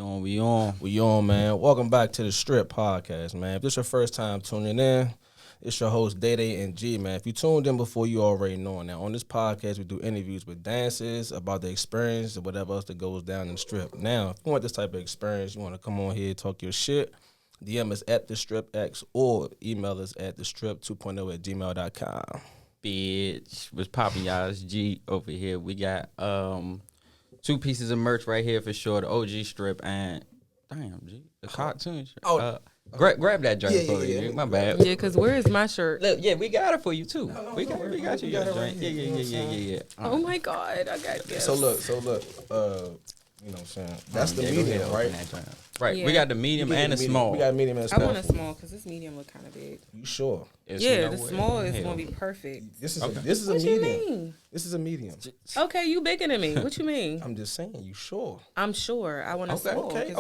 We on, man. Welcome back to the Strip Podcast, man. If this is your first time tuning in, it's your host, DayDay and G, man. If you tuned in before, you already know. Now, on this podcast, we do interviews with dancers about the experience and whatever else that goes down in the Strip. Now, if you want this type of experience, you want to come on here, talk your shit, DM us at TheStripX or email us at TheStrip2.0@gmail.com. Bitch, what's poppin', y'all? It's G over here. We got two pieces of merch right here for sure. The OG strip and the cartoon shirt. Grab that joint for you. My bad. Yeah, because where is my shirt? Look, yeah, we got it for you too. We got you. Yeah. Oh my God, I got this. So look, you know what I'm saying? That's the medium, right? Right. Yeah. We got the medium and the small. We got medium and small. I want a small because this medium look kind of big. You sure? The small is going to be perfect. This is what a medium. You mean? This is a medium. Okay, you bigger than me. What you mean? I'm just saying, you sure? I'm sure. I want a small. Okay.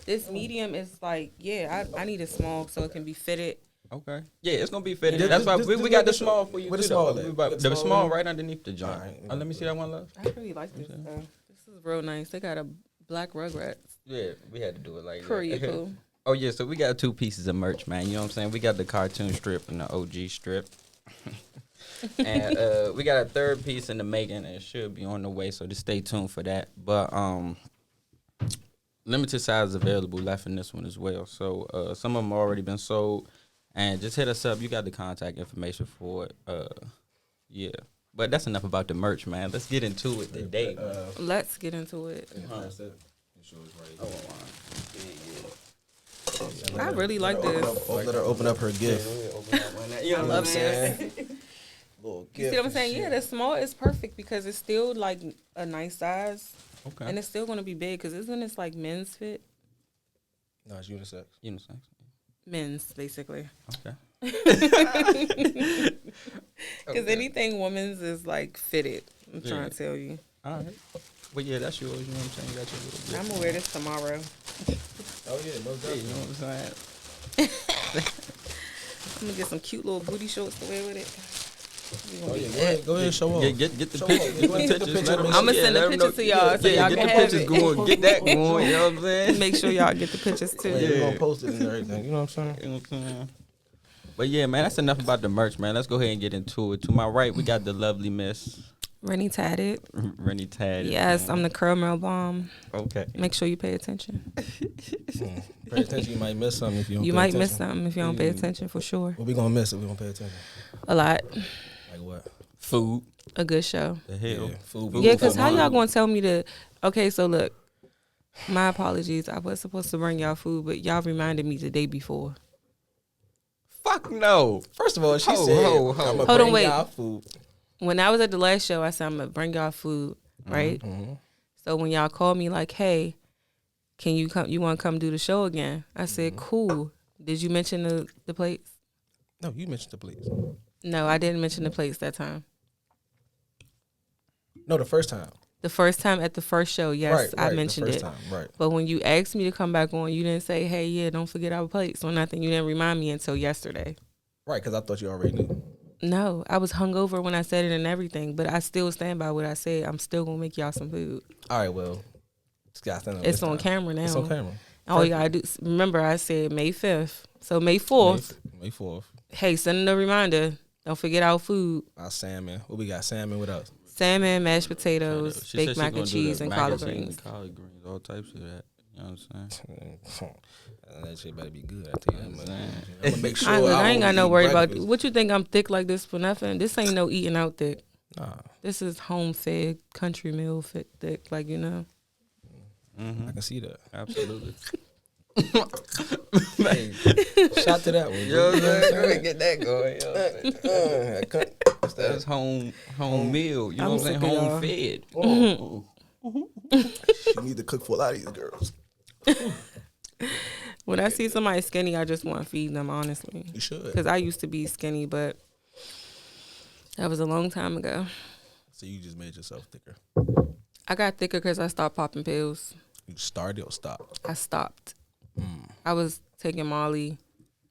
This medium is like, I need a small so it can be fitted. Okay. Yeah, it's gonna be fitted. That's why we got the small for you too. The small right underneath the joint. Let me see that one, love. I really like this. This is real nice. They got a black Rugrats. Yeah, we had to do it like Pretty that. cool. Oh yeah, so we got two pieces of merch, man. You know what I'm saying? We got the cartoon strip and the OG strip. And we got a third piece in the making and it should be on the way, so just stay tuned for that. But limited size available left in this one as well. So some of them already been sold. And just hit us up. You got the contact information for it. Yeah. But that's enough about the merch, man. Let's get into it today. Let's get into it. I really like this. Let her open up her gift. I love this. Little gift. You see what I'm saying? Yeah, the small is perfect because it's still like a nice size. Okay. And it's still going to be big because isn't it like men's fit? No, it's unisex. Unisex. Men's, basically. Okay. Because anything women's is like fitted. I'm trying to tell you. All right. Well, yeah, that's yours. You know what I'm saying? You got your little gift. I'm going to wear this tomorrow. Oh, yeah, no doubt. You know what I'm saying? I'm going to get some cute little booty shorts to wear with it. Oh, yeah, go ahead and show off. Get the pictures. Get the pictures. I'm going to send the pictures to y'all so y'all get can the have pictures it. going. Get that going. You know what I'm saying? Make sure y'all get the pictures too. Yeah, we're going to post it and everything. You know what I'm saying? You know what I'm saying? But yeah, man, that's enough about the merch, man. Let's go ahead and get into it. To my right, we got the lovely Miss Renitatted. Renitatted. Yes, man. I'm the caramel bomb. Okay. Make sure you pay attention. Pay attention. You might miss something if you don't You pay might attention. miss something if you don't pay attention, for sure. What we going to miss if we don't pay attention? A lot. Like what? Food. A good show. The hell. Yeah, food. Yeah, because how y'all going to tell me to... Okay, so look. My apologies. I was supposed to bring y'all food, but y'all reminded me the day before. Fuck no. First of all, she said, Hold on, I'm going to wait. bring y'all food. When I was at the last show, I said, I'm going to bring y'all food, right? Mm-hmm. So when y'all called me like, hey, can you come? You want to come do the show again? I said, cool. Did you mention the plates? No, you mentioned the plates. No, I didn't mention the plates that time. No, the first time. The first time at the first show, yes, Right, I mentioned the first it. time, right. But when you asked me to come back on, you didn't say, hey, yeah, don't forget our plates or nothing. You didn't remind me until yesterday. Right, because I thought you already knew. No, I was hungover when I said it and everything, but I still stand by what I said. I'm still going to make y'all some food. All right, well, it's on camera now. It's on camera. All you got to do, remember I said May 5th. So May 4th. May 4th. Hey, send a reminder. Don't forget our food. Our salmon. What we got? Salmon with us. Salmon, mashed potatoes, baked mac and cheese, and collard greens. Collard greens, all types of that. You know what I'm saying? That shit better be good. I tell you that. I'm gonna make sure. I ain't got no worry about breakfast. what you think. I'm thick like this for nothing. This ain't no eating out thick. Nah. This is home fed country meal fit thick, like you know. Mm-hmm. I can see that. Absolutely. Hey, shout to that one. You know what I'm saying? Get that going. You know that's home meal. You know what I'm saying? Home fed. You need to cook for a lot of these girls. When I see somebody skinny, I just want to feed them, honestly. You should. Because I used to be skinny, but that was a long time ago. So you just made yourself thicker. I got thicker because I stopped popping pills. You started or stopped? I stopped. I was taking Molly,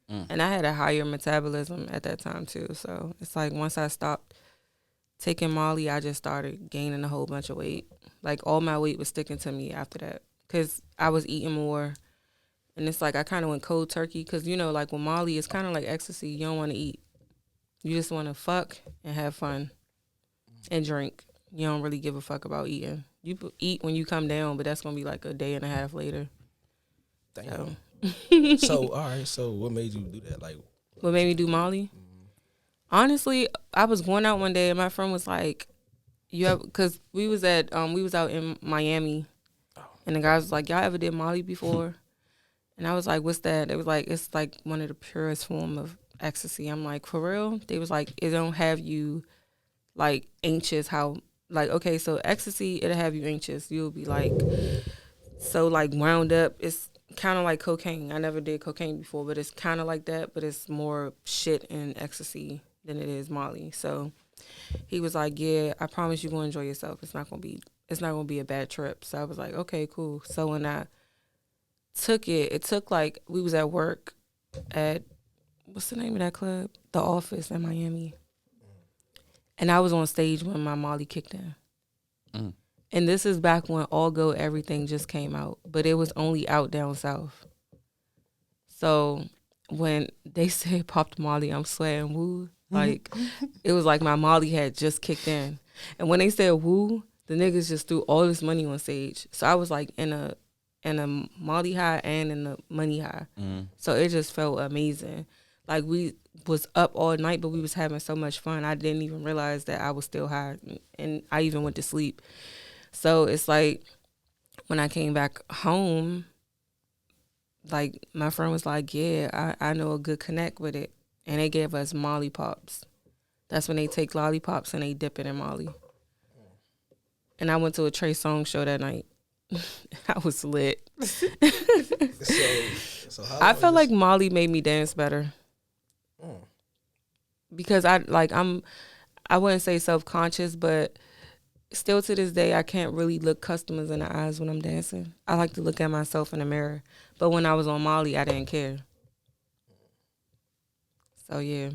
and I had a higher metabolism at that time, too. So it's like once I stopped taking Molly, I just started gaining a whole bunch of weight. Like all my weight was sticking to me after that. because I was eating more. And it's like I kind of went cold turkey because, you know, like with Molly, it's kind of like ecstasy. You don't want to eat. You just want to fuck and have fun and drink. You don't really give a fuck about eating. You eat when you come down, but that's going to be like a day and a half later. Damn. So, all right. So, what made you do that? Like, what made me do Molly? Mm-hmm. Honestly, I was going out one day and my friend was like, "You have," because we was out in Miami, and the guys was like, "Y'all ever did Molly before?" And I was like, "What's that?" They was like, "It's like one of the purest form of ecstasy." I'm like, "For real?" They was like, "It don't have you like anxious. How like okay, so ecstasy it'll have you anxious. You'll be like so like wound up. It's kind of like cocaine. I never did cocaine before, but it's kind of like that. But it's more shit in ecstasy than it is Molly." So he was like, "Yeah, I promise you're gonna enjoy yourself. It's not gonna be a bad trip." So I was like, "Okay, cool." So when I took it took like we was at work at what's the name of that club? The Office in Miami. And I was on stage when my Molly kicked in. Mm. And this is back when All Go Everything just came out, but it was only out down south. So when they said pop the Molly, I'm sweating woo. Like it was like my Molly had just kicked in. And when they said woo, the niggas just threw all this money on stage. So I was like in a Molly high and in the money high. Mm. So it just felt amazing. Like we was up all night, but we was having so much fun. I didn't even realize that I was still high, and I even went to sleep. So it's like when I came back home, like my friend was like, "Yeah, I know a good connect with it," and they gave us Molly Pops. That's when they take lollipops and they dip it in Molly. And I went to a Trey Songz show that night. I was lit. So I felt like Molly made me dance better. Because I wouldn't say self-conscious, but still to this day, I can't really look customers in the eyes when I'm dancing. I like to look at myself in the mirror. But when I was on Molly, I didn't care. So, yeah.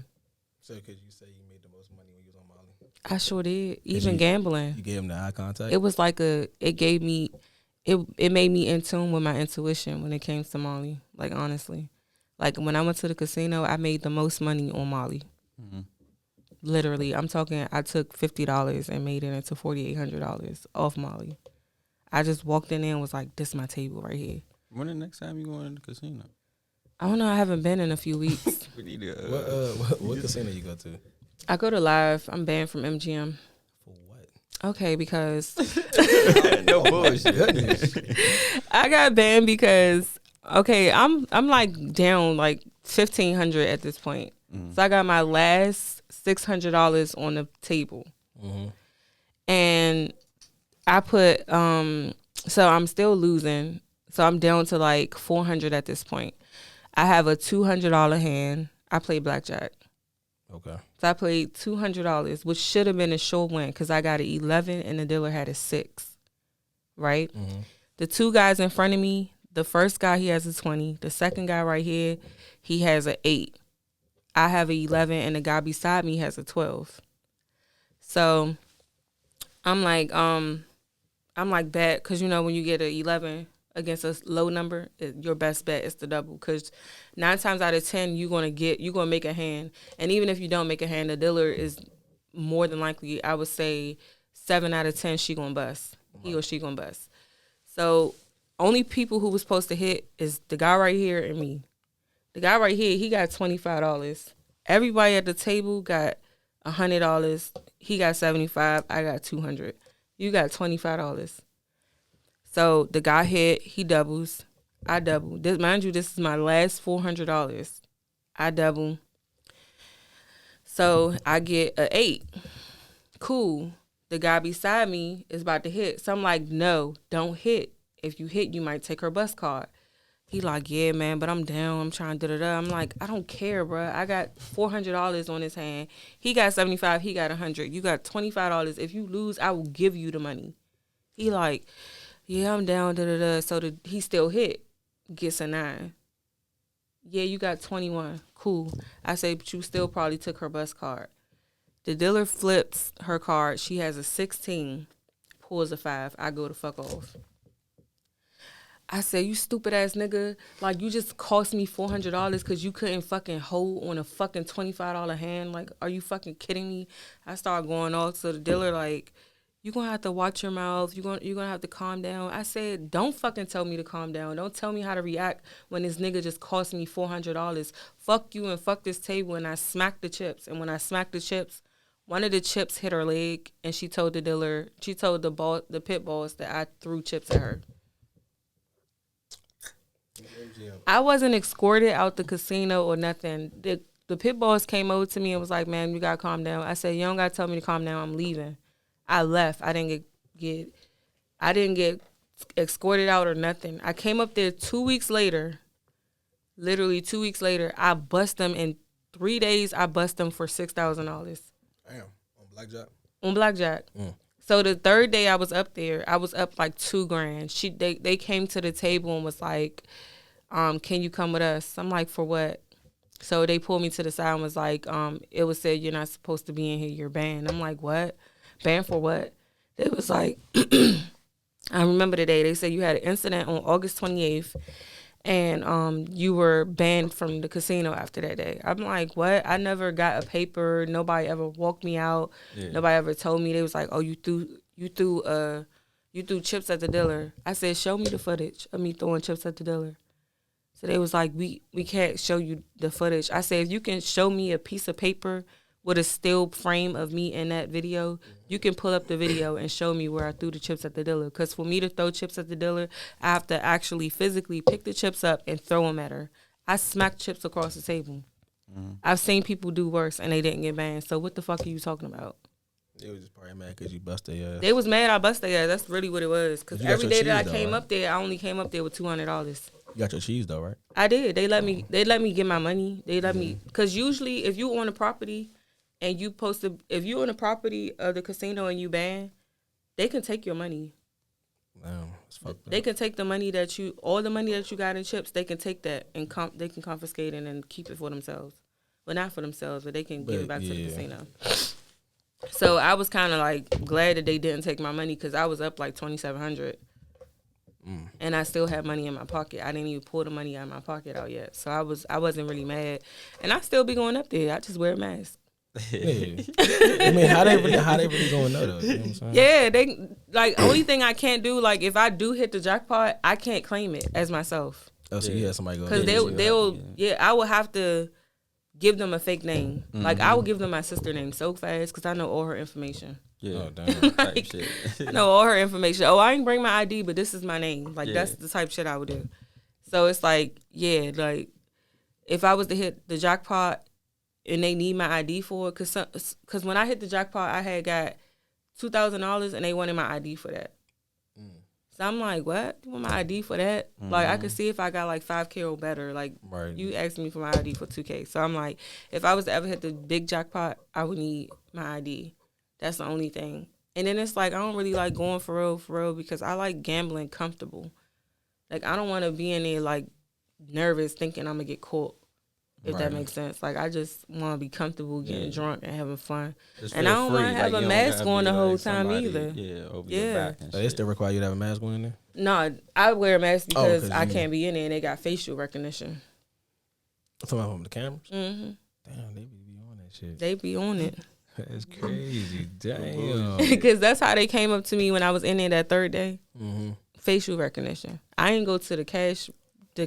So, could you say you made the most money when you was on Molly? I sure did. Even gambling. You gave him the eye contact? It was like it made me in tune with my intuition when it came to Molly. Like, honestly. Like, when I went to the casino, I made the most money on Molly. Mm-hmm. Literally, I'm talking, I took $50 and made it into $4,800 off Molly. I just walked in there and was like, "This is my table right here." When the next time you going to the casino? I don't know. I haven't been in a few weeks. We need to, what casino you go to? I go to Live. I'm banned from MGM. For what? Okay, because no bullshit. I got banned because I'm like down like $1,500 at this point. Mm-hmm. So I got my last $600 on the table, mm-hmm. and I put so I'm still losing. So I'm down to like $400 at this point. I have a $200 hand. I play blackjack. Okay. So I played $200, which should have been a sure win because I got an 11 and the dealer had a 6. Right. Mm-hmm. The two guys in front of me. The first guy, he has a 20. The second guy right here, he has an 8. I have an 11, and the guy beside me has a 12. So I'm like bet, because you know when you get an 11 against a low number, your best bet is the double. Because 9 times out of 10, you're gonna make a hand, and even if you don't make a hand, the dealer is more than likely, I would say 7 out of 10, she gonna bust. He or she gonna bust. So only people who was supposed to hit is the guy right here and me. The guy right here, he got $25. Everybody at the table got $100. He got $75. I got $200. You got $25. So the guy hit. He doubles. I double. Mind you, this is my last $400. I double. So I get an 8. Cool. The guy beside me is about to hit. So I'm like, "No, don't hit. If you hit, you might take her bus card." He like, "Yeah, man, but I'm down. I'm trying to da-da-da." I'm like, "I don't care, bro. I got $400 on his hand. He got 75. He got 100. You got $25. If you lose, I will give you the money." He like, "Yeah, I'm down, da-da-da." So he still hit. Gets a 9. "Yeah, you got 21. Cool." I say, "But you still probably took her bus card." The dealer flips her card. She has a 16. Pulls a 5. I go to fuck off. I said, you stupid ass nigga. Like, you just cost me $400 because you couldn't fucking hold on a fucking $25 hand. Like, are you fucking kidding me? I started going off to the dealer like, you're going to have to watch your mouth. You're going to have to calm down. I said, don't fucking tell me to calm down. Don't tell me how to react when this nigga just cost me $400. Fuck you and fuck this table. And I smacked the chips. And when I smacked the chips, one of the chips hit her leg. And she told the dealer, she told the pit boss that I threw chips at her. I wasn't escorted out the casino or nothing. The pit boss came over to me and was like, man, you got to calm down. I said, you don't got to tell me to calm down. I'm leaving. I left. I didn't get escorted out or nothing. I came up there 2 weeks later. Literally 2 weeks later, I bust them in 3 days. I bust them for $6,000. Damn, on blackjack. On blackjack. So the third day I was up there, I was up like $2,000. They came to the table and was like, can you come with us? I'm like, for what? So they pulled me to the side and was like, it was said you're not supposed to be in here. You're banned. I'm like, what? Banned for what? It was like, I remember the day. They said you had an incident on August 28th, and you were banned from the casino after that day. I'm like, what? I never got a paper. Nobody ever walked me out. Yeah. Nobody ever told me. They was like, oh, you threw chips at the dealer. I said, show me the footage of me throwing chips at the dealer. So they was like, we can't show you the footage. I said, if you can show me a piece of paper with a still frame of me in that video, you can pull up the video and show me where I threw the chips at the dealer. Because for me to throw chips at the dealer, I have to actually physically pick the chips up and throw them at her. I smacked chips across the table. I've seen people do worse and they didn't get banned. So what the fuck are you talking about? They was just probably mad because you busted their ass. They was mad I busted their ass. That's really what it was. Because every day that I came up there, I only came up there with $200. You got your cheese though, right? I did. They let me get my money. They let me, because usually if you own a property and if you own a property of the casino and you ban, they can take your money. Damn, it's fucked up. They can take the money all the money that you got in chips. They can take that and they can confiscate it and keep it for themselves. Well, not for themselves, but they can give it back to the casino. So I was kind of like glad that they didn't take my money because I was up like $2,700. And I still had money in my pocket. I didn't even pull the money out of my pocket out yet. So I wasn't really mad. And I still be going up there. I just wear a mask. Yeah. I mean, how they really going to know though? You know what I'm saying? Yeah, they like only thing I can't do, like if I do hit the jackpot, I can't claim it as myself. Oh, so you had somebody go. Because they'll I would have to give them a fake name. Like I would give them my sister name so fast because I know all her information. Yeah, oh, damn. Like, shit. I know all her information. Oh, I didn't bring my ID, but this is my name. Like that's the type of shit I would do. So it's like, yeah, like if I was to hit the jackpot and they need my ID for it, because when I hit the jackpot, I had got $2,000 and they wanted my ID for that. So I'm like, what? You want my ID for that? Like I could see if I got like $5K or better. Like you asked me for my ID for $2K. So I'm like, if I was to ever hit the big jackpot, I would need my ID. That's the only thing. And then it's like, I don't really like going for real, because I like gambling comfortable. Like, I don't want to be in there, like, nervous thinking I'm going to get caught, if that makes sense. Like, I just want to be comfortable getting drunk and having fun. And I don't want to have a mask on the whole time either. Yeah, over your back and so they still require you to have a mask on in there? No, I wear a mask because I can't be in there and they got facial recognition. From the cameras? Mm-hmm. Damn, they be on that shit. They be on it. That's crazy. Damn. Because that's how they came up to me when I was in there that third day. Mm-hmm. Facial recognition. I ain't go to the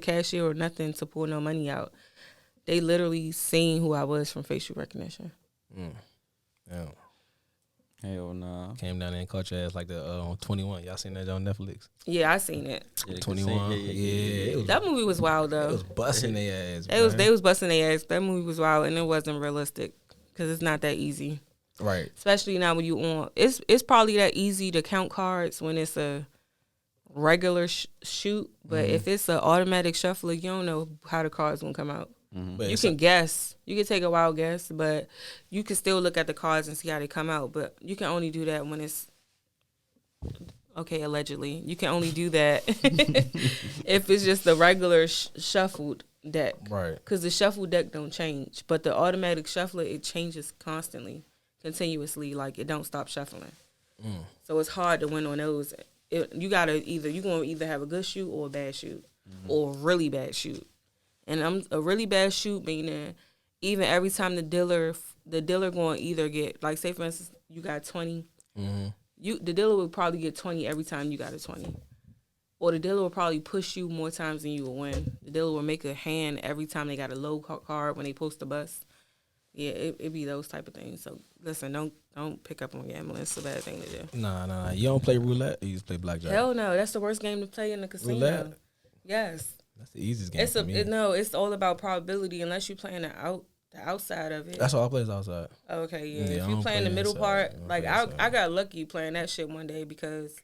cashier or nothing to pull no money out. They literally seen who I was from facial recognition. Yeah. Hell no. Came down there and caught your ass like the 21. Y'all seen that on Netflix? Yeah, I seen it. 21. Yeah. That movie was wild though. It was busting their ass. They was busting their ass. That movie was wild and it wasn't realistic. Because it's not that easy. Right. Especially now when you on. It's probably that easy to count cards when it's a regular shoot. But if it's an automatic shuffler, you don't know how the cards going to come out. You can guess. You can take a wild guess. But you can still look at the cards and see how they come out. But you can only do that when it's... Okay, allegedly. You can only do that if it's just the regular shuffled deck. Right. Because the shuffle deck don't change. But the automatic shuffler, it changes constantly, continuously. Like, it don't stop shuffling. So it's hard to win on those. you gonna either have a good shoot or a bad shoot, or a really bad shoot. And I'm a really bad shoot meaning even every time the dealer going to either get, like, say for instance you got 20, the dealer will probably get 20 every time you got a 20. Or the dealer will probably push you more times than you will win. The dealer will make a hand every time they got a low card when they post a bus. Yeah, it be those type of things. So listen, don't pick up on gambling. It's a bad thing to do. Nah. You don't play roulette? Or you just play blackjack? Hell no, that's the worst game to play in the casino. Roulette? Yes. That's the easiest game for me. No, it's all about probability unless you're playing the outside of it. That's all I play is outside. Okay, yeah. If you playing the middle part, like I got lucky playing that shit one day because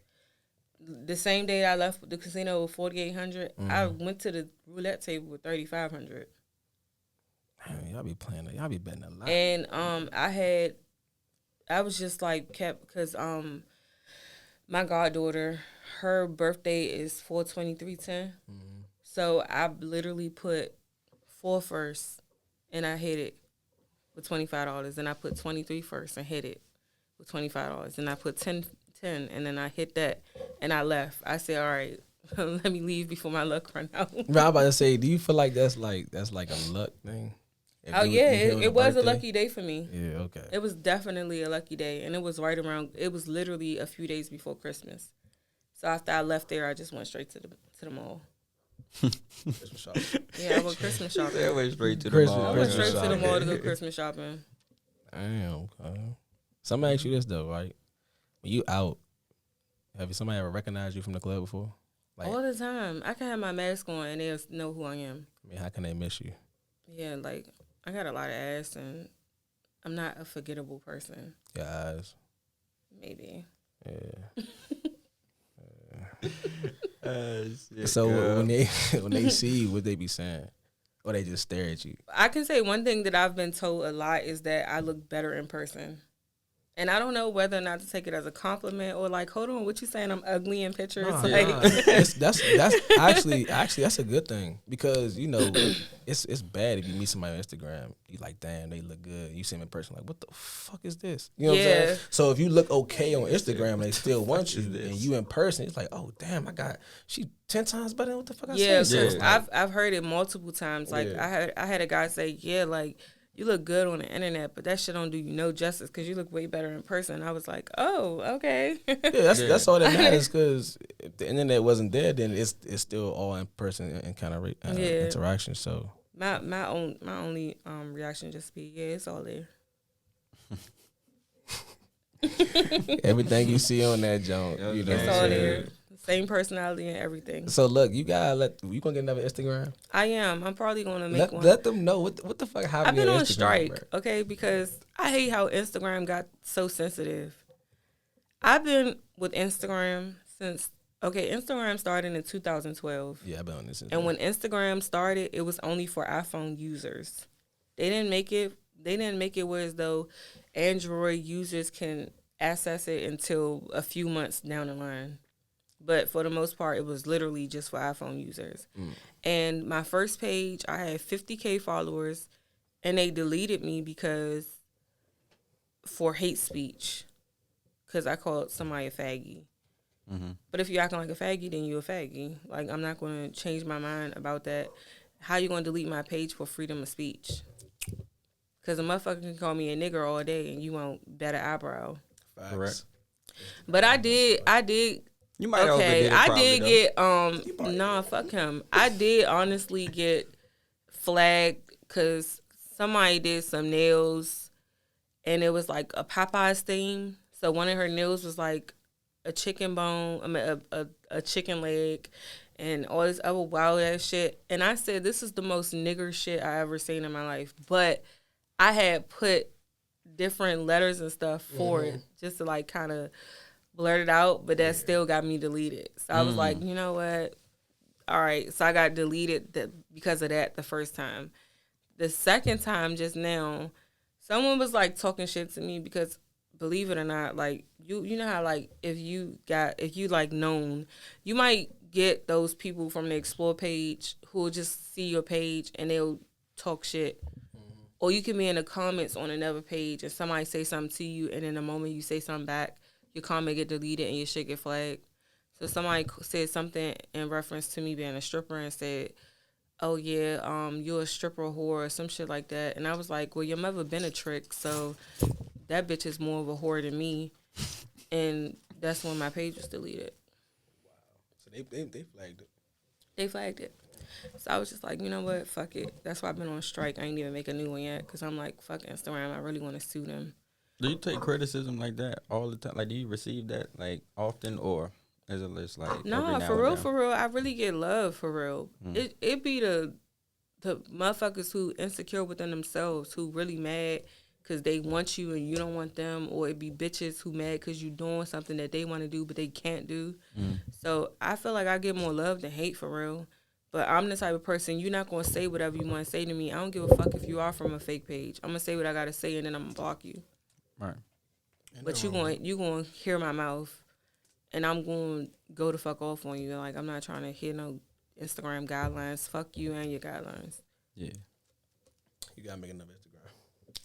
the same day I left the casino with 4,800, I went to the roulette table with 3,500. Man, y'all be playing. Y'all be betting a lot. And I was just like because my goddaughter, her birthday is 4/23/10. So I literally put 4 first, and I hit it with $25. And I put 23 first and hit it with $25. And I put 10, and then I hit that, and I left. I said, all right, let me leave before my luck run out. I'm about to say, do you feel like that's like a luck thing? It was a lucky day for me. Yeah, okay. It was definitely a lucky day, and it was it was literally a few days before Christmas. So after I left there, I just went straight to the mall. Christmas shopping. Yeah, I went Christmas shopping. I went straight to the mall. I went straight to the mall to go Christmas shopping. Damn, okay. Somebody ask you this though, right? When you out, have somebody ever recognized you from the club before? Like, all the time. I can have my mask on and they'll know who I am. I mean, how can they miss you? Yeah, like, I got a lot of ass and I'm not a forgettable person. Your eyes. Maybe. Yeah. Shit, so girl. when they see you, what they be saying? Or they just stare at you? I can say one thing that I've been told a lot is that I look better in person. And I don't know whether or not to take it as a compliment or like, hold on, what you saying? I'm ugly in pictures. That's actually that's a good thing because you know it's bad if you meet somebody on Instagram. You like, damn, they look good. You see them in person, like, what the fuck is this? You know what I'm saying? So if you look okay on Instagram, they still want you, and you in person, it's like, oh damn, she 10 times better than what the fuck I said. Yeah, So like, I've heard it multiple times. Like I had a guy say, yeah, like, you look good on the internet, but that shit don't do you no justice because you look way better in person. I was like, oh, okay. Yeah, that's all that matters because if the internet wasn't there, then it's still all in person and kind of interaction. So my only reaction just be, yeah, it's all there. everything you see on that junk, you know, it's all there. Same personality and everything. So look, you gonna get another Instagram? I am. I'm probably gonna make one. Let them know what the fuck happened. I've been on Instagram, strike, bro. okay, because I hate how Instagram got so sensitive. I've been with Instagram since Instagram started in 2012. Yeah, I've been on this. And when Instagram started, it was only for iPhone users. They didn't make it where as though Android users can access it until a few months down the line. But for the most part, it was literally just for iPhone users. And my first page, I had 50K followers, and they deleted me for hate speech, because I called somebody a faggy. But if you're acting like a faggy, then you're a faggy. Like, I'm not going to change my mind about that. How you going to delete my page for freedom of speech? Because a motherfucker can call me a nigger all day, and you won't bat an eyebrow. Facts. Correct. But I did. You might okay, overdid it, I probably, did though. get fuck him. I did honestly get flagged because somebody did some nails and it was like a Popeyes theme. So one of her nails was like a chicken bone, a chicken leg, and all this other wild ass shit. And I said, this is the most nigger shit I ever seen in my life. But I had put different letters and stuff for it just to like kind of blurt it out, but that still got me deleted. So I was like, you know what? All right. So I got deleted because of that the first time. The second time just now, someone was like talking shit to me because, believe it or not, like you know how like if you like known, you might get those people from the explore page who will just see your page and they'll talk shit. Or you can be in the comments on another page and somebody say something to you, and in the moment you say something back, your comment get deleted and your shit get flagged. So somebody said something in reference to me being a stripper and said, "Oh yeah, you're a stripper whore," or some shit like that. And I was like, "Well, your mother been a trick, so that bitch is more of a whore than me." And that's when my page was deleted. Wow. So they flagged it. They flagged it. So I was just like, you know what? Fuck it. That's why I've been on strike. I ain't even make a new one yet because I'm like, fuck Instagram. I really want to sue them. Do you take criticism like that all the time? Like, do you receive that like often, or is it just like no, for real? I really get love for real. It be the motherfuckers who insecure within themselves who really mad because they want you and you don't want them, or it be bitches who mad because you doing something that they want to do but they can't do. So I feel like I get more love than hate for real. But I'm the type of person, you're not going to say whatever you want to say to me. I don't give a fuck if you are from a fake page. I'm going to say what I got to say, and then I'm going to block you. Right. But you going to hear my mouth, and I'm going to go the fuck off on you. Like, I'm not trying to hear no Instagram guidelines. Fuck you and your guidelines. Yeah. You got to make another Instagram.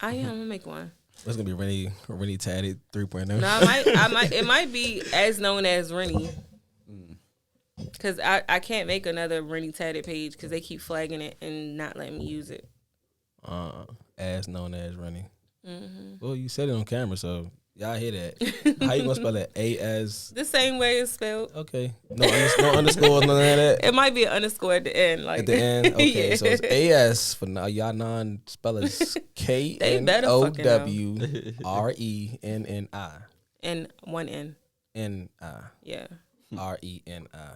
I am. I'm going to make one. It's going to be Renitatted 3.0. No, it might be as known as Rennie. Because I can't make another Renitatted page because they keep flagging it and not letting me use it. As known as Rennie. Well, you said it on camera, so y'all hear that. How you gonna spell that? A-as? The same way it's spelled. Okay. No underscores, none of that? It might be an underscore at the end. Like at the end? Okay, yeah. so it's A-S for now. Y'all non-spellers. K-N-O-W-R-E-N-N-I. And one N. N-I. Yeah. R-E-N-I.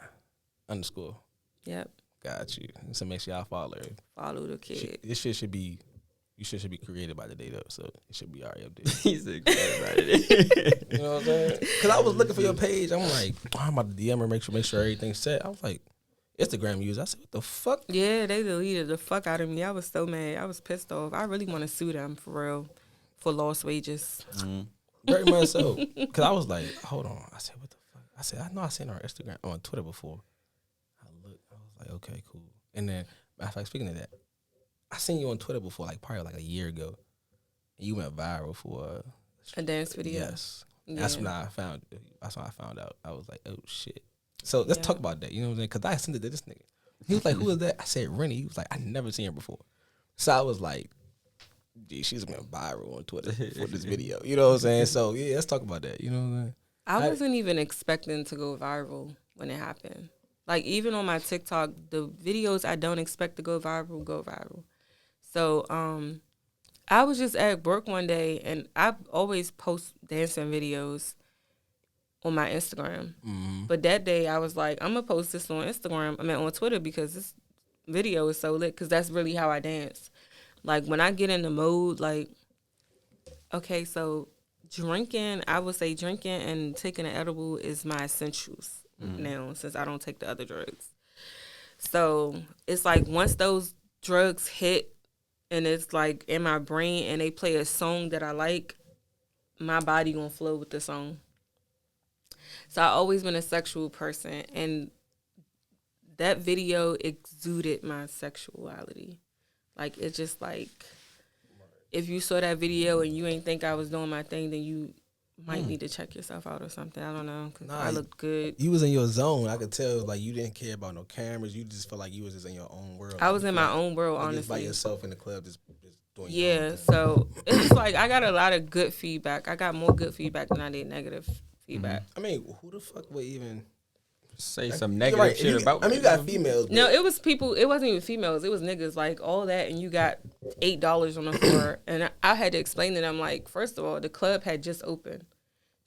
Underscore. Yep. Got you. So make sure y'all follow her. Follow the kid. This shit should be... You should be created by the day though, so it should be already up there. He's excited about it. You know what I'm saying? Because I was looking for your page. I'm like, I'm about to DM her, make sure everything's set. I was like, Instagram user. I said, what the fuck? Yeah, they deleted the fuck out of me. I was so mad. I was pissed off. I really want to sue them for real, for lost wages. Very much so. Because I was like, hold on. I said, what the fuck? I said, I know I seen her on Instagram, on Twitter before. I looked. I was like, okay, cool. And then, matter of fact, speaking of that, I seen you on Twitter before, like probably like a year ago. And you went viral for a dance video. Yes. Yeah. That's when I found out. I was like, oh shit. So let's talk about that. You know what I'm saying? Because I sent it to this nigga. He was like, who is that? I said, Rennie. He was like, I never seen her before. So I was like, gee, she's been viral on Twitter for this video. You know what I'm saying? So yeah, let's talk about that. You know what I'm saying? I wasn't even expecting to go viral when it happened. Like, even on my TikTok, the videos I don't expect to go viral. So, I was just at work one day, and I always post dancing videos on my Instagram. But that day, I was like, I'm going to post this on on Twitter, because this video is so lit, because that's really how I dance. Like, when I get in the mode, like, okay, so I would say drinking and taking an edible is my essentials now, since I don't take the other drugs. So, it's like, once those drugs hit, and it's like in my brain, and they play a song that I like, my body gonna flow with the song. So I always been a sexual person, and that video exuded my sexuality. Like, it's just like, if you saw that video and you ain't think I was doing my thing, then you might need to check yourself out or something. I don't know, because I looked good. You was in your zone. I could tell, like, you didn't care about no cameras. You just felt like you was just in your own world. I was in my own world, honestly. Just by yourself in the club, just doing your own thing. So it's like, I got a lot of good feedback. I got more good feedback than I did negative feedback. I mean, who the fuck would even say some negative shit about me? I mean, you got females. No, it was people. It wasn't even females. It was niggas. Like, all that, and you got $8 on the floor. And I had to explain to them, like, first of all, the club had just opened.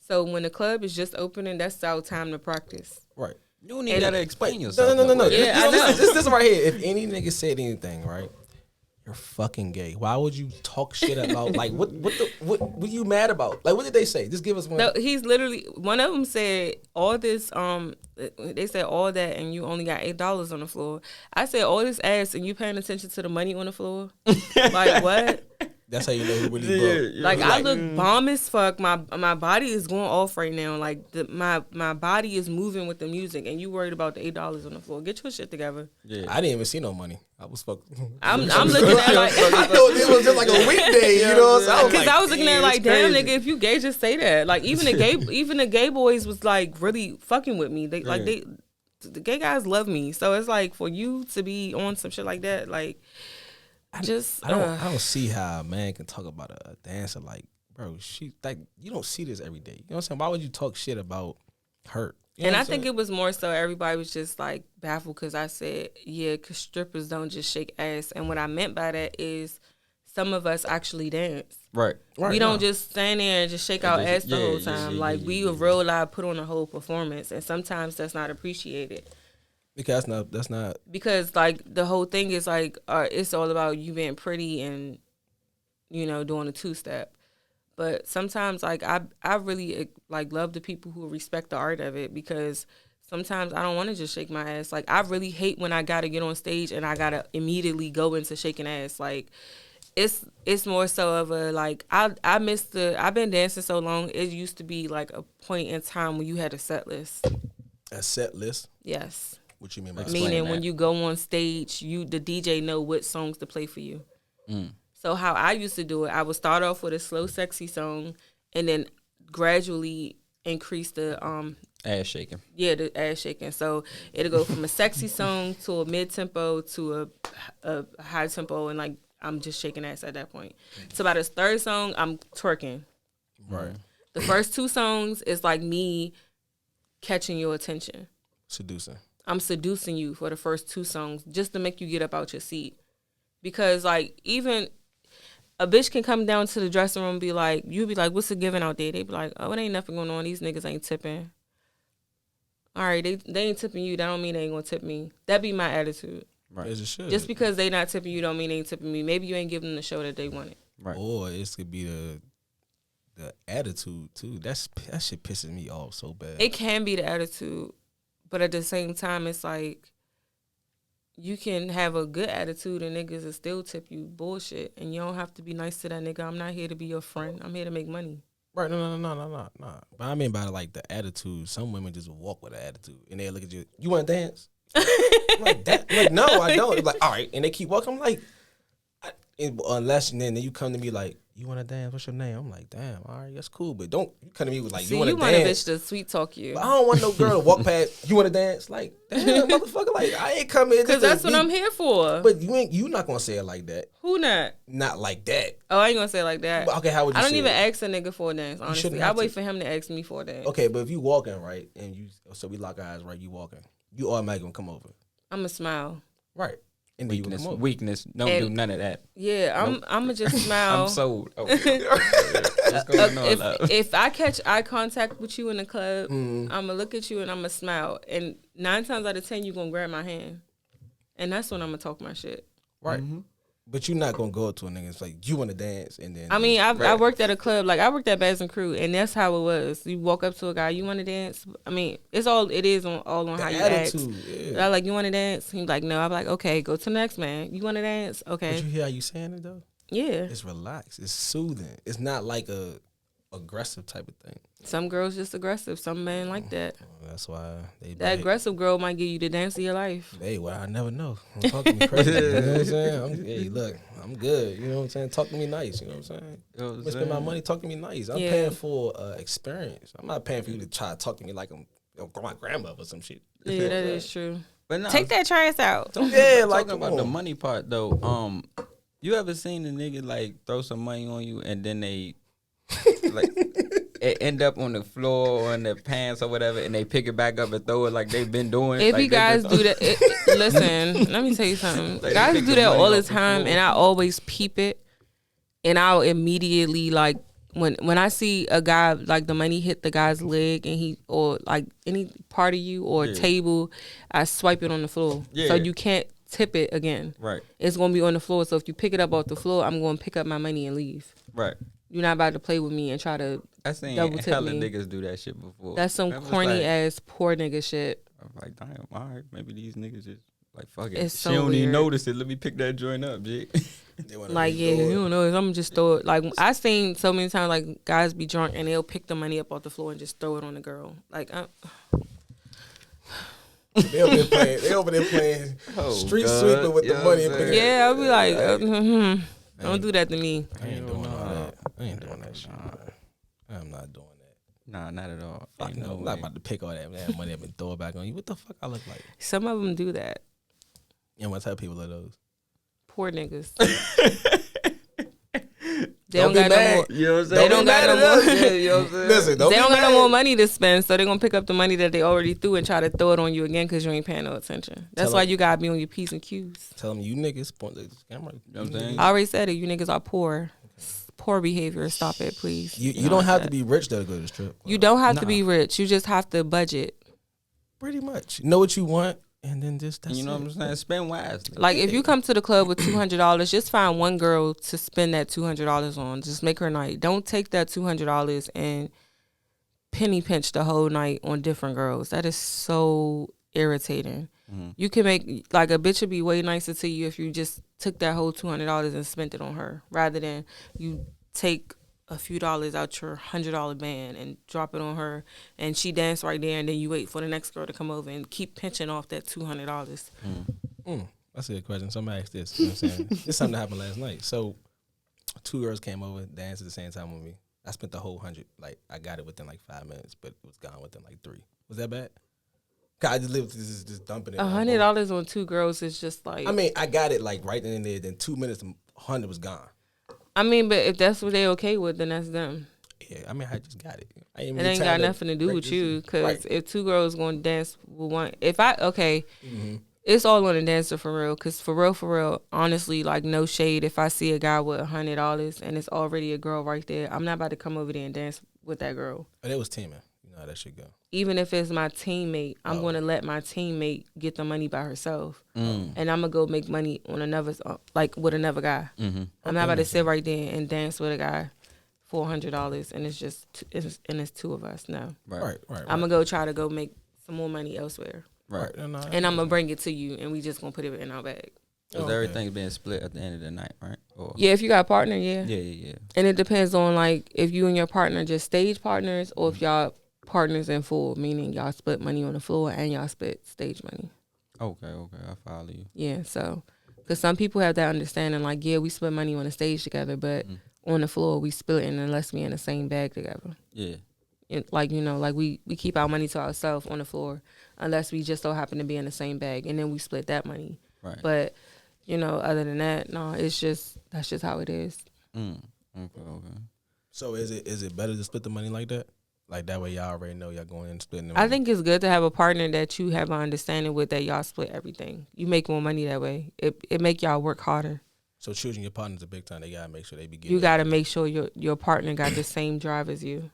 So when the club is just opening, that's our time to practice. Right. You don't even gotta explain yourself. No. Yeah, I know. This right here. If any nigga said anything, right, you're fucking gay. Why would you talk shit about, like, what are you mad about? Like, what did they say? Just give us one. No, he's literally, one of them said all this, they said all that and you only got $8 on the floor. I said all this ass and you paying attention to the money on the floor? Like, what? That's how you know who really broke. Like I look bomb as fuck. My body is going off right now. Like my body is moving with the music, and you worried about the $8 on the floor. Get your shit together. Yeah, I didn't even see no money. I was fucking. I'm looking at like I thought it was just like a weekday, you know? Because I was looking at like, damn, nigga, if you gay, just say that. Like even the gay boys was like really fucking with me. They like the gay guys love me. So it's like for you to be on some shit like that, like. I don't see how a man can talk about a dancer like, bro, she like you don't see this every day. You know what I'm saying? Why would you talk shit about her? You know and I think it was more so everybody was just like baffled because I said, yeah, because strippers don't just shake ass. And what I meant by that is some of us actually dance. Right. We don't just stand there and just shake our ass the whole time. We a real live put on a whole performance, and sometimes that's not appreciated. Because that's not because like the whole thing is like it's all about you being pretty and doing a two-step, but sometimes like I really like love the people who respect the art of it because sometimes I don't want to just shake my ass. Like I really hate when I gotta get on stage and I gotta immediately go into shaking ass. Like it's more so of a like I've been dancing so long. It used to be like a point in time when you had a set list. A set list? Yes. What you mean by meaning when you go on stage, the DJ know what songs to play for you. So how I used to do it, I would start off with a slow, sexy song, and then gradually increase the ass shaking. Yeah, the ass shaking. So it'll go from a sexy song to a mid tempo to a high tempo, and like I'm just shaking ass at that point. So by the third song, I'm twerking. Right. The first two songs is like me catching your attention. Seducing. I'm seducing you for the first two songs just to make you get up out your seat. Because, like, even a bitch can come down to the dressing room and be like, you be like, what's the giving out there? They be like, oh, it ain't nothing going on. These niggas ain't tipping. All right, they ain't tipping you. That don't mean they ain't going to tip me. That be my attitude. Right. As it should. Just because they not tipping you don't mean they ain't tipping me. Maybe you ain't giving them the show that they wanted. Right. Or it could be the attitude, too. That shit pisses me off so bad. It can be the attitude. But at the same time, it's like you can have a good attitude and niggas will still tip you bullshit. And you don't have to be nice to that nigga. I'm not here to be your friend. I'm here to make money. Right. No. But I mean by like the attitude, some women just walk with an attitude. And they look at you, you want to dance? Like that? Like, no, I don't. It's like, all right. And they keep walking. I'm like, unless and then you come to me like, you want to dance? What's your name? I'm like, damn, all right, that's cool. But don't you come to me with like, you want to dance? You want a bitch to sweet talk you. But I don't want no girl to walk past, you want to dance? Like, damn, motherfucker, like, I ain't coming. Because that's what I'm here for. But you not going to say it like that. Who not? Not like that. Oh, I ain't going to say it like that. But, okay, how would you say I don't even it? ask a nigga for a dance, honestly. I wait for him to ask me for a dance. Okay, but if you walking, right, and so we lock eyes, right, you walking, you automatically going to come over. I'm going to smile. Right. And weakness. Don't do none of that. Yeah, I'm gonna just smile. I'm sold. Okay. What's going on, if I catch eye contact with you in the club, I'm gonna look at you and I'm gonna smile. And 9 times out of 10, you gonna grab my hand, and that's when I'm gonna talk my shit. Right. Mm-hmm. But you're not gonna go up to a nigga and say, you want to dance, and then. I mean, I worked at a club, like I worked at Bass and Crew, and that's how it was. You walk up to a guy, you want to dance? I mean, it is all on how you act. Yeah. I like, you want to dance? He's like, no. I'm like, okay, go to the next man. You want to dance? Okay. But you hear how you saying it though? Yeah. It's relaxed. It's soothing. It's not like a aggressive type of thing. Some girls just aggressive. Some men like that. That's why that aggressive girl might give you the dance of your life. Hey, well, I never know. Don't talk to me crazy. You know what I'm saying? Hey, look, I'm good. You know what I'm saying? Talk to me nice. You know what I'm saying? I'm gonna spend my money. Talk to me nice. I'm paying for experience. I'm not paying for you to try to talk to me like I'm my grandmother or some shit. Yeah, that is true. But no, take that trash out. Yeah, like talking about the money part though. You ever seen a nigga like throw some money on you and then they like it end up on the floor or in their pants or whatever, and they pick it back up and throw it like they've been doing? If like you guys do that, listen, let me tell you something. Like guys do that all the time, and I always peep it, and I'll immediately like when I see a guy like the money hit the guy's leg and he or like any part of you or table, I swipe it on the floor, so you can't tip it again. Right, it's gonna be on the floor. So if you pick it up off the floor, I'm gonna pick up my money and leave. Right. You're not about to play with me and try to double tip hella me. Niggas do that shit before. That's some corny ass poor nigga shit. I'm like, damn, all right, maybe these niggas just like fuck it. It's so she don't weird. even notice it. Let me pick that joint up, Jake. Like, yeah, you don't know. I'm gonna just throw it. Like, I seen so many times, like, guys be drunk and they'll pick the money up off the floor and just throw it on the girl. Like, they over there playing street sweeper with the money. Yeah, I'll be like, don't do that to me. I ain't doing all that. I ain't doing that shit. I'm not doing that. Nah, not at all. I'm not about to pick all that money up and throw it back on you. What the fuck I look like? Some of them do that. And what type of people are those? Poor niggas. They don't got no more. You know what I'm saying? They don't got no more. You know what I'm saying? Listen, They don't got no more money to spend, so they're gonna pick up the money that they already threw and try to throw it on you again because you ain't paying no attention. That's why you gotta be on your P's and Q's. Tell them you niggas point the camera. You know what I'm saying? I already said it. You niggas are poor. Poor behavior. Stop it, please. You don't have to be rich to go to the strip. You don't have to be rich. You just have to budget. Pretty much. Know what you want. And then that's you know what I'm saying? Spend wisely. Like, if you come to the club with $200, just find one girl to spend that $200 on. Just make her night. Don't take that $200 and penny pinch the whole night on different girls. That is so irritating. Mm-hmm. You can make, like, a bitch would be way nicer to you if you just took that whole $200 and spent it on her, rather than you take a few dollars out your $100 band and drop it on her, and she dance right there, and then you wait for the next girl to come over and keep pinching off that $200. That's a good question. Somebody asked this. You know what I'm saying? It's something that happened last night. So 2 girls came over, danced at the same time with me. I spent the whole 100. Like, I got it within like 5 minutes, but it was gone within like 3. Was that bad? God, I just lived just dumping it. $100 on 2 girls is just like. I mean, I got it like right then and there. Then 2 minutes, 100 was gone. I mean, but if that's what they okay with, then that's them. Yeah, I mean, I just got it. It ain't got nothing to do with you, because if 2 girls going to dance with one, it's all on the dancer for real. Because for real, honestly, like, no shade. If I see a guy with $100 and it's already a girl right there, I'm not about to come over there and dance with that girl. But it was teaming. You know how that shit go. Even if it's my teammate, I'm going to let my teammate get the money by herself. And I'm going to go make money on another, like, with another guy. Mm-hmm. I'm not about to sit right there and dance with a guy for $100 and it's 2 of us. No. Right. I'm going to try to go make some more money elsewhere. Right. And I'm going to bring it to you, and we just going to put it in our bag. Because everything's being split at the end of the night, right? Or yeah, if you got a partner, yeah. Yeah. And it depends on, like, if you and your partner just stage partners, or if y'all partners in full, meaning y'all split money on the floor and y'all split stage money. Okay, I follow you. Yeah, so, because some people have that understanding, like, yeah, we split money on the stage together, but on the floor we split it unless we in the same bag together. Yeah. Like, you know, like, we keep our money to ourselves on the floor unless we just so happen to be in the same bag, and then we split that money. Right. But, you know, other than that, no, that's just how it is. Okay. So is it better to split the money like that? Like, that way y'all already know y'all going in and splitting the money? I think it's good to have a partner that you have an understanding with, that y'all split everything. You make more money that way. It make y'all work harder. So choosing your partner's a big time. They got to make sure they be getting. You got to make sure your partner got the same drive as you.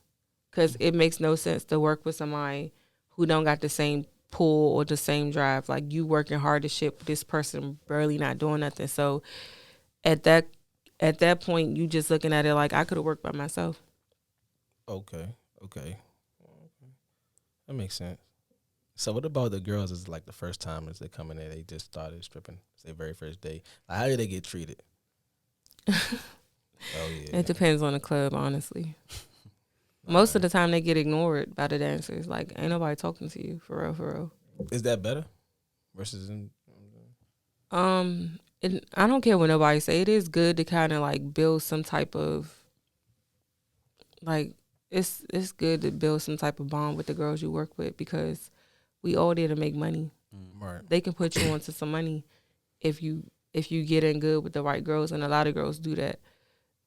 Because it makes no sense to work with somebody who don't got the same pull or the same drive. Like, you working hard as shit, but this person barely not doing nothing. So at that point, you just looking at it like, I could have worked by myself. Okay. That makes sense. So what about the girls? Is like the first time as they come in there, they just started stripping. It's their very first day. Like, how do they get treated? Yeah. It depends on the club, honestly. Most of the time they get ignored by the dancers. Like, ain't nobody talking to you, for real. Is that better versus in? I don't care what nobody say. It is good to kind of, like, build some type of, like, it's good to build some type of bond with the girls you work with, because we all there to make money. Right. They can put you onto some money if you get in good with the right girls, and a lot of girls do that.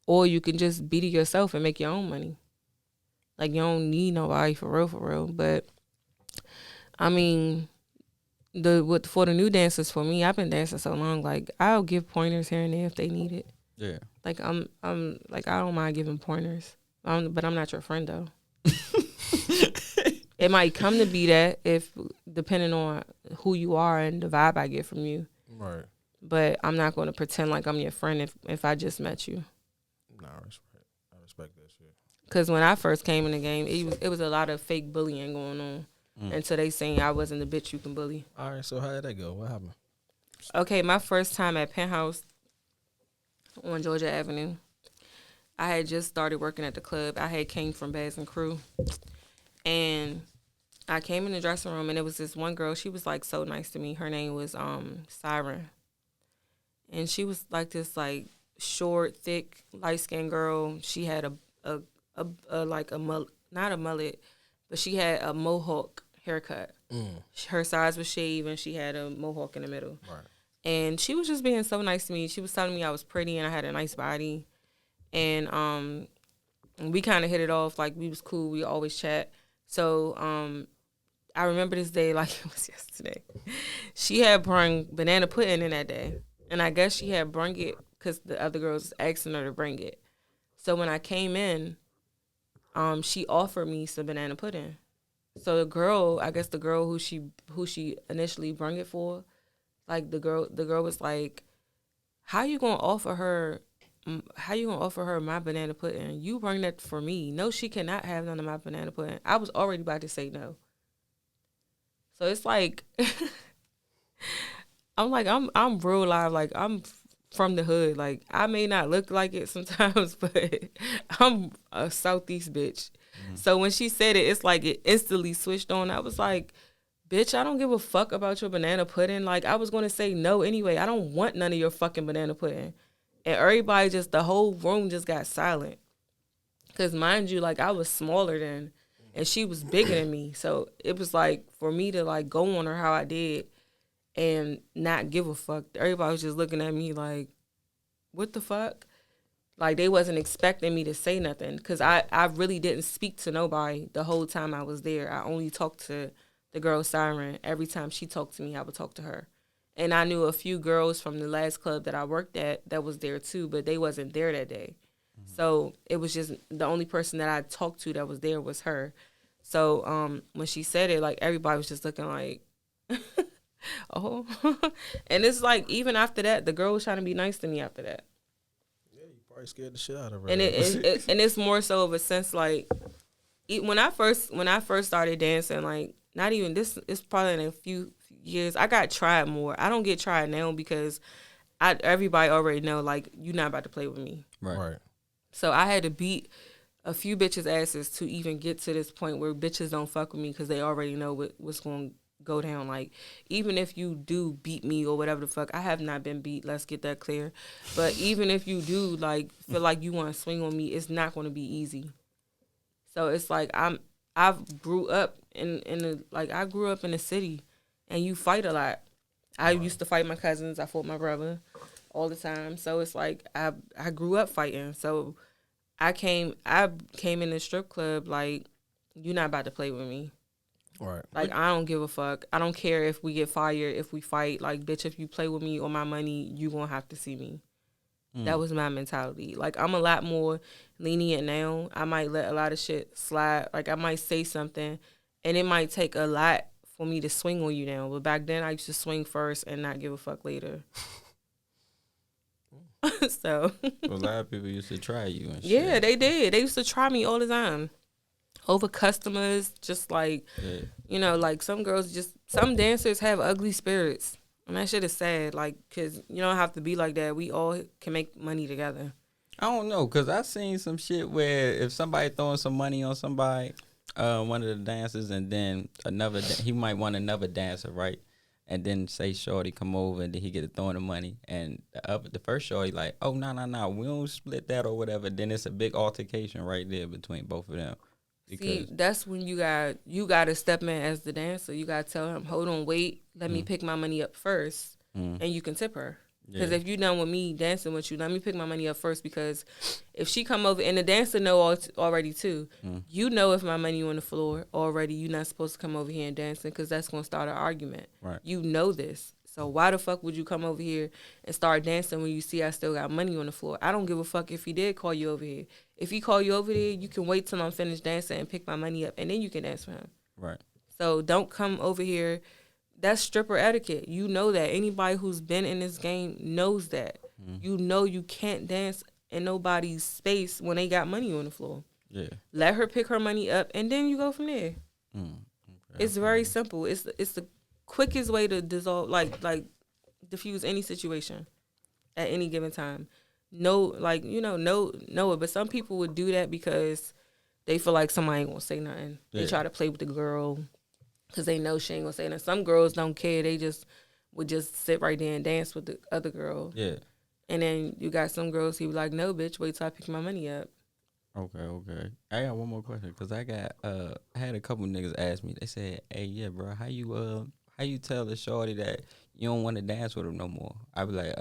Or you can just be to yourself and make your own money. Like, you don't need nobody for real. But I mean, for the new dancers, for me, I've been dancing so long. Like, I'll give pointers here and there if they need it. Yeah. Like, I'm like, I don't mind giving pointers. But I'm not your friend, though. It might come to be that, if depending on who you are and the vibe I get from you. Right. But I'm not going to pretend like I'm your friend if I just met you. Nah, I respect that shit. Because when I first came in the game, it was a lot of fake bullying going on. Until they saying I wasn't the bitch you can bully. All right, so how did that go? What happened? Okay, my first time at Penthouse, on Georgia Avenue. I had just started working at the club. I had came from Bass and Crew, and I came in the dressing room, and it was this one girl. She was like so nice to me. Her name was Siren, and she was like this like short, thick, light skinned girl. She had a like a mullet, not a mullet, but she had a mohawk haircut. Her sides was shaved, and she had a mohawk in the middle. Right. And she was just being so nice to me. She was telling me I was pretty and I had a nice body. And we kind of hit it off. Like, we was cool. We always chat. So I remember this day like it was yesterday. She had brung banana pudding in that day. And I guess she had brung it because the other girls was asking her to bring it. So when I came in, she offered me some banana pudding. So the girl, I guess the girl who she initially brung it for, like the girl was like, how you gonna offer her my banana pudding? You bring that for me. No, she cannot have none of my banana pudding. I was already about to say no. So it's like, I'm real live. Like, I'm from the hood. Like, I may not look like it sometimes, but I'm a Southeast bitch. Mm-hmm. So when she said it, it's like it instantly switched on. I was like, bitch, I don't give a fuck about your banana pudding. Like, I was going to say no anyway. I don't want none of your fucking banana pudding. And everybody the whole room just got silent. Because mind you, like, I was smaller than, and she was bigger than me. So it was like, for me to like go on her how I did and not give a fuck. Everybody was just looking at me like, what the fuck? Like, they wasn't expecting me to say nothing. Because I really didn't speak to nobody the whole time I was there. I only talked to the girl Siren. Every time she talked to me, I would talk to her. And I knew a few girls from the last club that I worked at that was there too, but they wasn't there that day. Mm-hmm. So it was just the only person that I talked to that was there was her. So when she said it, like, everybody was just looking like, oh. And it's like, even after that, the girl was trying to be nice to me after that. Yeah, you probably scared the shit out of her. And it's more so of a sense like, when I first started dancing, like, not even this, it's probably in a few years, I got tried more. I don't get tried now because everybody already know, like, you're not about to play with me. Right. So I had to beat a few bitches' asses to even get to this point where bitches don't fuck with me because they already know what's going to go down. Like, even if you do beat me or whatever the fuck, I have not been beat. Let's get that clear. But even if you do, like, feel like you want to swing on me, it's not going to be easy. So it's like I grew up in the city, and you fight a lot. I used to fight my cousins. I fought my brother all the time. So it's like I grew up fighting. So I came in the strip club like, you're not about to play with me. Right. Like, I don't give a fuck. I don't care if we get fired, if we fight. Like, bitch, if you play with me or my money, you gonna have to see me. That was my mentality. Like, I'm a lot more lenient now. I might let a lot of shit slide. Like, I might say something, and it might take a lot for me to swing on you now. But back then, I used to swing first and not give a fuck later. So a lot of people used to try you and shit. Yeah, they did. They used to try me all the time. Over customers, just like, you know, like some dancers have ugly spirits. And that shit is sad, like, because you don't have to be like that. We all can make money together. I don't know, because I seen some shit where if somebody throwing some money on somebody, one of the dancers, and then he might want another dancer, right? And then say shorty come over, and then he get to throwing the money. And the first shorty like, oh, no, we don't split that or whatever. Then it's a big altercation right there between both of them. See, that's when you got to step in as the dancer. You got to tell him, hold on, wait, let me pick my money up first, and you can tip her. Because if you done with me dancing with you, let me pick my money up first. Because if she come over, and the dancer know already too, you know if my money on the floor already, you're not supposed to come over here and dancing because that's going to start an argument. Right. You know this. So why the fuck would you come over here and start dancing when you see I still got money on the floor? I don't give a fuck if he did call you over here. If he call you over there, you can wait till I'm finished dancing and pick my money up, and then you can dance for him. Right. So don't come over here. That's stripper etiquette. You know that. Anybody who's been in this game knows that. You know you can't dance in nobody's space when they got money on the floor. Yeah. Let her pick her money up, and then you go from there. Okay. It's very simple. It's the quickest way to diffuse any situation at any given time. know it. But some people would do that because they feel like somebody ain't gonna say nothing. They try to play with the girl because they know she ain't gonna say nothing. Some girls don't care. They would just sit right there and dance with the other girl. Yeah. And then you got some girls who be like, no, bitch, wait till I pick my money up. Okay. I got one more question because I had a couple niggas ask me. They said, "Hey, yeah, bro, how you tell the shorty that you don't want to dance with him no more?" I be like,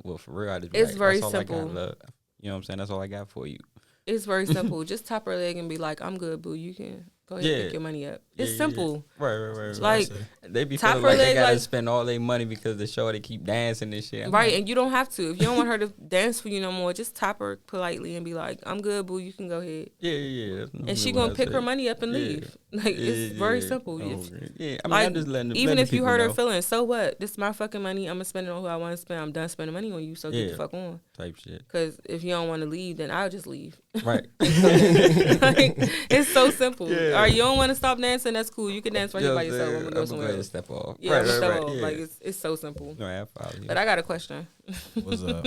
well, for real, I just be it's like, very that's simple. all I got, love. You know what I'm saying? That's all I got for you. It's very simple. Just tap her leg and be like, I'm good, boo. You can go ahead and pick your money up. It's simple. Yeah. Right. Like, they be feeling like they gotta spend all their money because the shorty keep dancing and shit. Right, and you don't have to. If you don't want her to dance for you no more, just tap her politely and be like, I'm good, boo. You can go ahead. Yeah. And she gonna pick her money up and leave. Like, it's very simple. I'm just letting even if you hurt her know. feelings, so what? This is my fucking money. I'm gonna spend it on who I want to spend. I'm done spending money on you, so get the fuck on. Type shit. Because if you don't want to leave, then I'll just leave. Right. Like, it's so simple. Yeah. All right, you don't want to stop dancing? That's cool. You can dance right here by yourself. I'm gonna go somewhere else. Step off. Yeah, step off. Yeah. Like, it's so simple. No, I follow you. But I got a question. What's up?